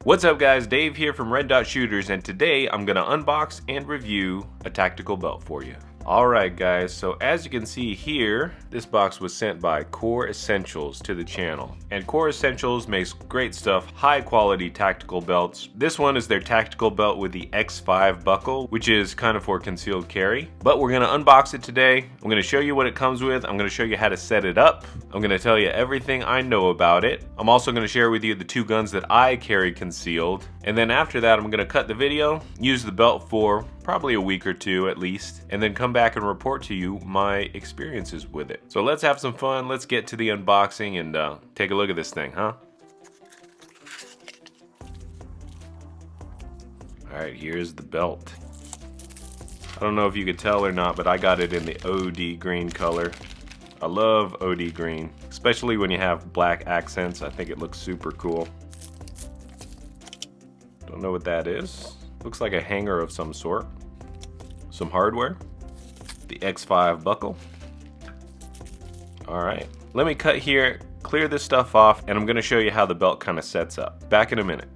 What's up guys, Dave here from Red Dot Shooters, and today I'm gonna unbox and review a tactical belt for you. Alright guys, so as you can see here, this box was sent by Core Essentials to the channel. And Core Essentials makes great stuff, high quality tactical belts. This one is their tactical belt with the X5 buckle, which is kind of for concealed carry. But we're gonna unbox it today. I'm gonna show you what it comes with. I'm gonna show you how to set it up. I'm gonna tell you everything I know about it. I'm also gonna share with you the two guns that I carry concealed. And then after that, I'm gonna cut the video, use the belt for probably a week or two at least, and then come back and report to you my experiences with it. So let's have some fun. Let's get to the unboxing and take a look at this thing, huh? Alright, here's the belt. I don't know if you could tell or not, but I got it in the OD green color. I love OD green, especially when you have black accents. I think it looks super cool. Don't know what that is. Looks like a hanger of some sort. Some hardware. The X5 buckle. Alright, let me cut here, clear this stuff off, and I'm going to show you how the belt kind of sets up. Back in a minute.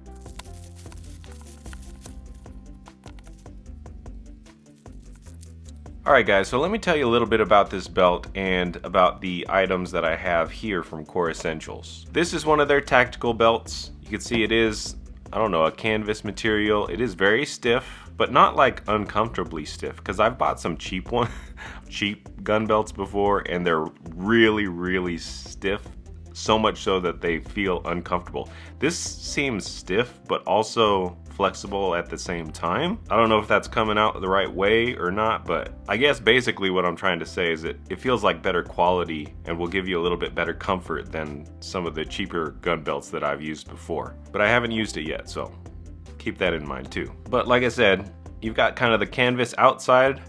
Alright guys, so let me tell you a little bit about this belt and about the items that I have here from Core Essentials. This is one of their tactical belts. You can see it is, I don't know, a canvas material. It is very stiff, but not like uncomfortably stiff, because I've bought some cheap gun belts before and they're really stiff, so much so that they feel uncomfortable. This seems stiff but also flexible at the same time. I don't know if that's coming out the right way or not, but I guess basically what I'm trying to say is that it feels like better quality and will give you a little bit better comfort than some of the cheaper gun belts that I've used before. But I haven't used it yet, so keep that in mind too. But like I said, you've got kind of the canvas outside,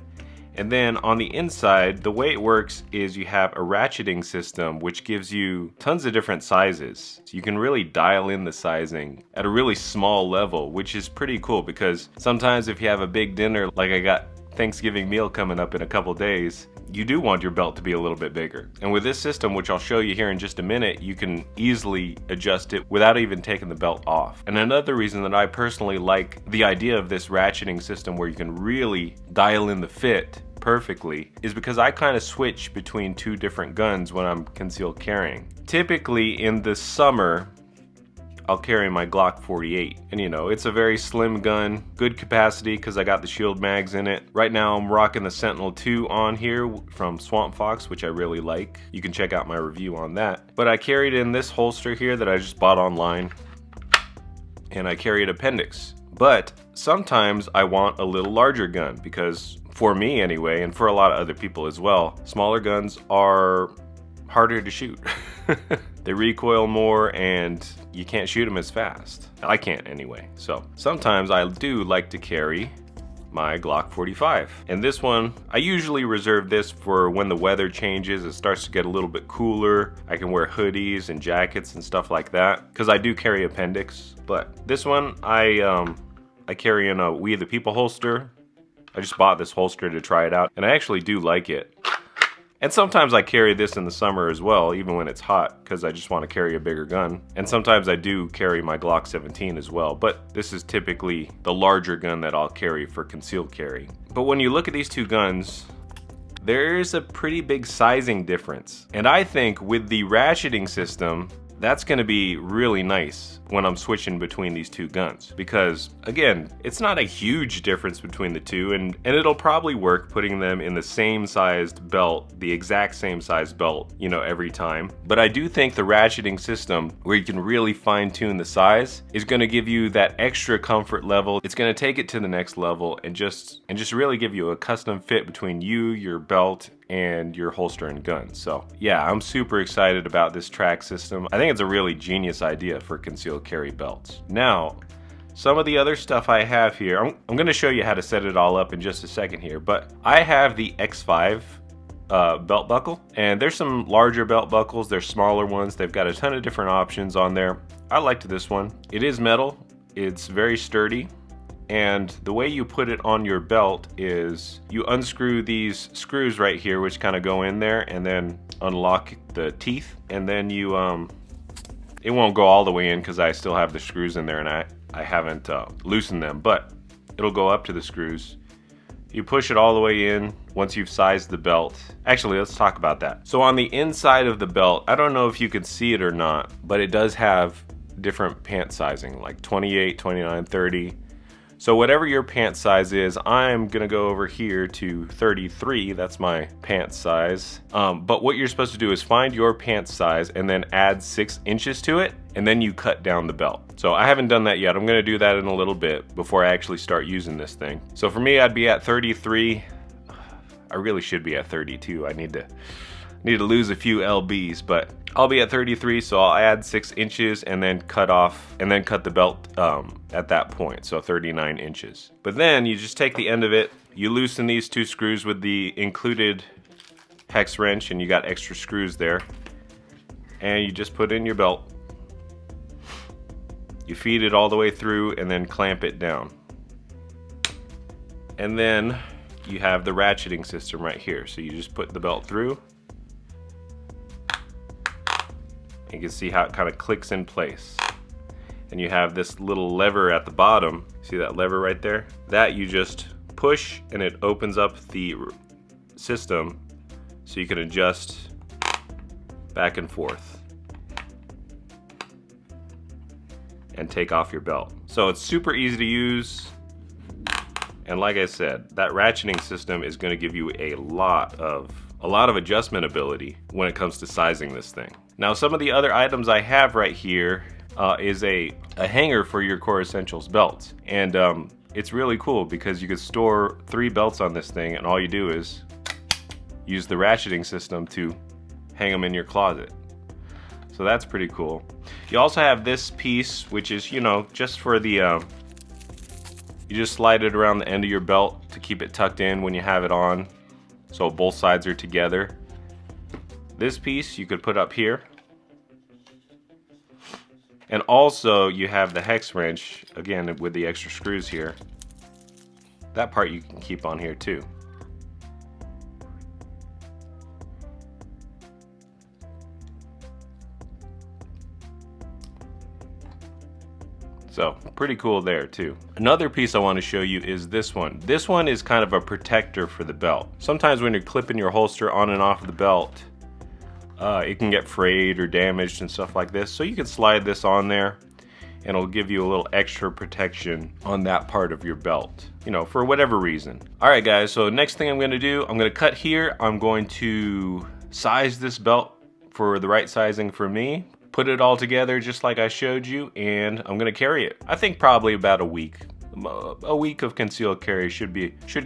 and then on the inside, the way it works is you have a ratcheting system which gives you tons of different sizes. So you can really dial in the sizing at a really small level, which is pretty cool, because sometimes if you have a big dinner, like I got Thanksgiving meal coming up in a couple days, you do want your belt to be a little bit bigger. And with this system, which I'll show you here in just a minute, you can easily adjust it without even taking the belt off. And another reason that I personally like the idea of this ratcheting system where you can really dial in the fit perfectly is because I kind of switch between two different guns when I'm concealed carrying. Typically in the summer, I'll carry my Glock 48, and you know, it's a very slim gun, good capacity because I got the shield mags in it. Right now I'm rocking the Sentinel 2 on here from Swamp Fox, which I really like. You can check out my review on that. But I carried in this holster here that I just bought online, and I carry an appendix. But sometimes I want a little larger gun because, for me anyway, and for a lot of other people as well, smaller guns are harder to shoot. They recoil more and you can't shoot them as fast. I can't anyway. So sometimes I do like to carry my Glock 45. And this one, I usually reserve this for when the weather changes, it starts to get a little bit cooler. I can wear hoodies and jackets and stuff like that, because I do carry appendix. But this one, I carry in a We the People holster. I just bought this holster to try it out, and I actually do like it. And sometimes I carry this in the summer as well, even when it's hot, because I just want to carry a bigger gun. And sometimes I do carry my Glock 17 as well, but this is typically the larger gun that I'll carry for concealed carry. But when you look at these two guns, there's a pretty big sizing difference. And I think with the ratcheting system, that's going to be really nice when I'm switching between these two guns, because again, it's not a huge difference between the two, and it'll probably work putting them in the same sized belt, the exact same size belt, you know, every time. But I do think the ratcheting system, where you can really fine tune the size, is going to give you that extra comfort level. It's going to take it to the next level and just really give you a custom fit between you, your belt, and your holster and gun. So yeah, I'm super excited about this track system. I think it's a really genius idea for concealed carry belts. Now, some of the other stuff I have here, I'm going to show you how to set it all up in just a second here, but I have the X5 belt buckle, and there's some larger belt buckles, there's smaller ones, they've got a ton of different options on there. I liked this one. It is metal, it's very sturdy, and the way you put it on your belt is you unscrew these screws right here, which kind of go in there, and then unlock the teeth, and then you It won't go all the way in because I still have the screws in there and I haven't loosened them, but it'll go up to the screws. You push it all the way in once you've sized the belt. Actually, let's talk about that. So on the inside of the belt, I don't know if you can see it or not, but it does have different pant sizing, like 28, 29, 30. So whatever your pant size is, I'm gonna go over here to 33, that's my pant size. But what you're supposed to do is find your pant size and then add 6 inches to it, and then you cut down the belt. So I haven't done that yet. I'm gonna do that in a little bit before I actually start using this thing. So for me, I'd be at 33. I really should be at 32. I need to lose a few lbs, but I'll be at 33, so I'll add 6 inches and then cut the belt at that point, so 39 inches. But then you just take the end of it, you loosen these 2 screws with the included hex wrench, and you got extra screws there, and you just put in your belt. You feed it all the way through and then clamp it down. And then you have the ratcheting system right here, so you just put the belt through. You can see how it kind of clicks in place. And you have this little lever at the bottom. See that lever right there? That you just push and it opens up the system so you can adjust back and forth and take off your belt. So it's super easy to use. And like I said, that ratcheting system is going to give you a lot of adjustment ability when it comes to sizing this thing. Now, some of the other items I have right here is a hanger for your Core Essentials belts. And it's really cool because you could store 3 belts on this thing, and all you do is use the ratcheting system to hang them in your closet. So that's pretty cool. You also have this piece, which is, you know, just for the, you just slide it around the end of your belt to keep it tucked in when you have it on, so both sides are together. This piece you could put up here. And also you have the hex wrench, again with the extra screws here. That part you can keep on here too. So pretty cool there too. Another piece I want to show you is this one. This one is kind of a protector for the belt. Sometimes when you're clipping your holster on and off the belt, it can get frayed or damaged and stuff like this. So you can slide this on there and it'll give you a little extra protection on that part of your belt, you know, for whatever reason. All right guys, so next thing I'm going to do, I'm going to cut here. I'm going to size this belt for the right sizing for me, put it all together just like I showed you, and I'm going to carry it. I think probably about a week. A week of concealed carry should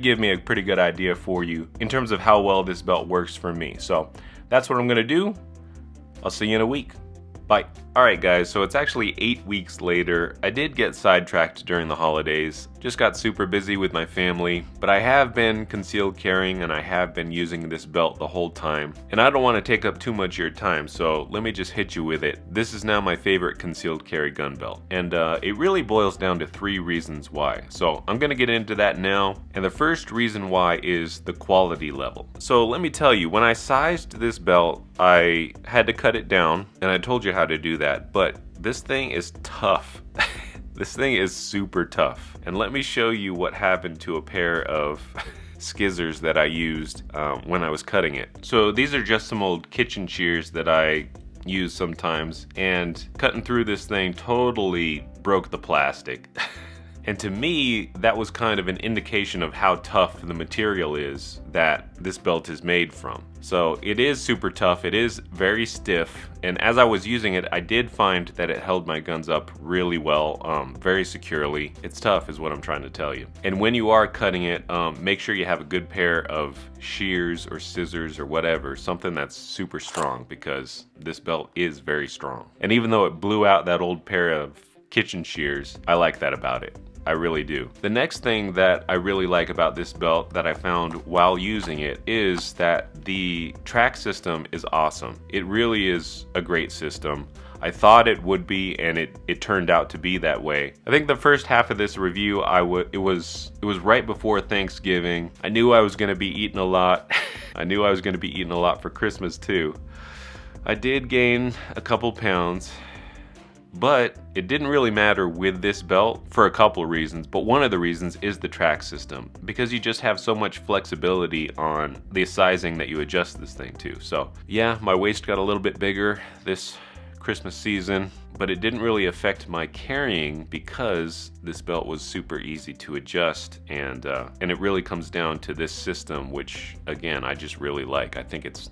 give me a pretty good idea for you in terms of how well this belt works for me. So that's what I'm gonna do. I'll see you in a week. Bye. Alright guys, so it's actually 8 weeks later. I did get sidetracked during the holidays. Just got super busy with my family, but I have been concealed carrying and I have been using this belt the whole time. And I don't want to take up too much of your time, so let me just hit you with it. This is now my favorite concealed carry gun belt. And it really boils down to 3 reasons why. So I'm going to get into that now. And the first reason why is the quality level. So let me tell you, when I sized this belt, I had to cut it down, and I told you how to do that, but this thing is tough. This thing is super tough. And let me show you what happened to a pair of skizzers that I used when I was cutting it. So these are just some old kitchen shears that I use sometimes, and cutting through this thing totally broke the plastic. And to me, that was kind of an indication of how tough the material is that this belt is made from. So it is super tough, it is very stiff, and as I was using it, I did find that it held my guns up really well, very securely. It's tough is what I'm trying to tell you. And when you are cutting it, make sure you have a good pair of shears or scissors or whatever, something that's super strong, because this belt is very strong. And even though it blew out that old pair of kitchen shears, I like that about it. I really do. The next thing that I really like about this belt that I found while using it is that the track system is awesome. It really is a great system. I thought it would be, and it turned out to be that way. I think the first half of this review, it was right before Thanksgiving. I knew I was gonna be eating a lot. I knew I was gonna be eating a lot for Christmas too. I did gain a couple pounds. But it didn't really matter with this belt for a couple of reasons, but one of the reasons is the track system, because you just have so much flexibility on the sizing that you adjust this thing to. So yeah, my waist got a little bit bigger this Christmas season, but it didn't really affect my carrying because this belt was super easy to adjust, and it really comes down to this system, which again I just really like. I think it's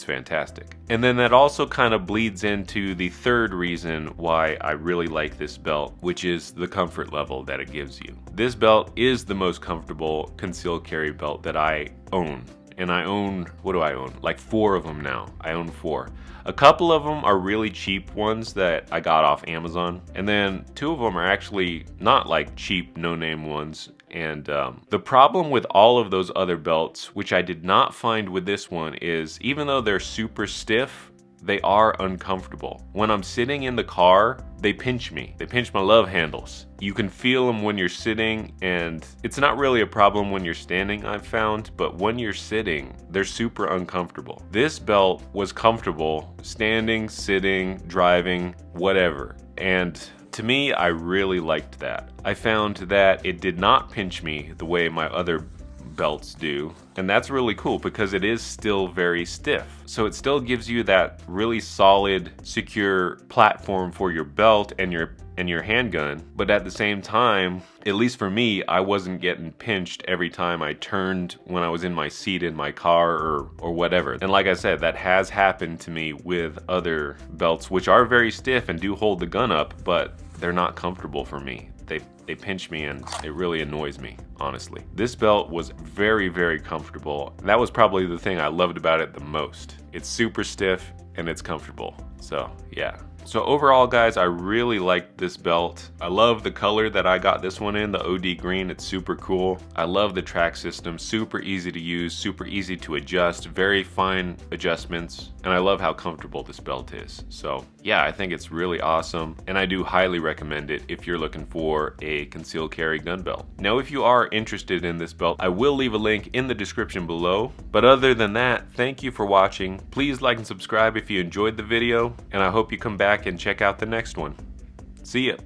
fantastic. And then that also kind of bleeds into the third reason why I really like this belt, which is the comfort level that it gives you. This belt is the most comfortable concealed carry belt that I own. And I own, what do I own? Like 4 of them now. I own 4. A couple of them are really cheap ones that I got off Amazon. And then 2 of them are actually not like cheap, no-name ones. And the problem with all of those other belts, which I did not find with this one, is even though they're super stiff, they are uncomfortable. When I'm sitting in the car, they pinch me. They pinch my love handles. You can feel them when you're sitting, and it's not really a problem when you're standing, I've found, but when you're sitting, they're super uncomfortable. This belt was comfortable standing, sitting, driving, whatever. And to me, I really liked that. I found that it did not pinch me the way my other belts do, and that's really cool because it is still very stiff. So it still gives you that really solid, secure platform for your belt and your handgun, but at the same time, at least for me, I wasn't getting pinched every time I turned when I was in my seat in my car or whatever. And like I said, that has happened to me with other belts, which are very stiff and do hold the gun up, but they're not comfortable for me. They pinch me and it really annoys me, honestly. This belt was very, very comfortable. That was probably the thing I loved about it the most. It's super stiff and it's comfortable. So yeah. So overall, guys, I really liked this belt. I love the color that I got this one in, the OD green. It's super cool. I love the track system, super easy to use, super easy to adjust, very fine adjustments, and I love how comfortable this belt is. So yeah, I think it's really awesome, and I do highly recommend it if you're looking for a concealed carry gun belt. Now, if you are interested in this belt, I will leave a link in the description below. But other than that, thank you for watching. Please like and subscribe if you enjoyed the video, and I hope you come back and check out the next one. See ya.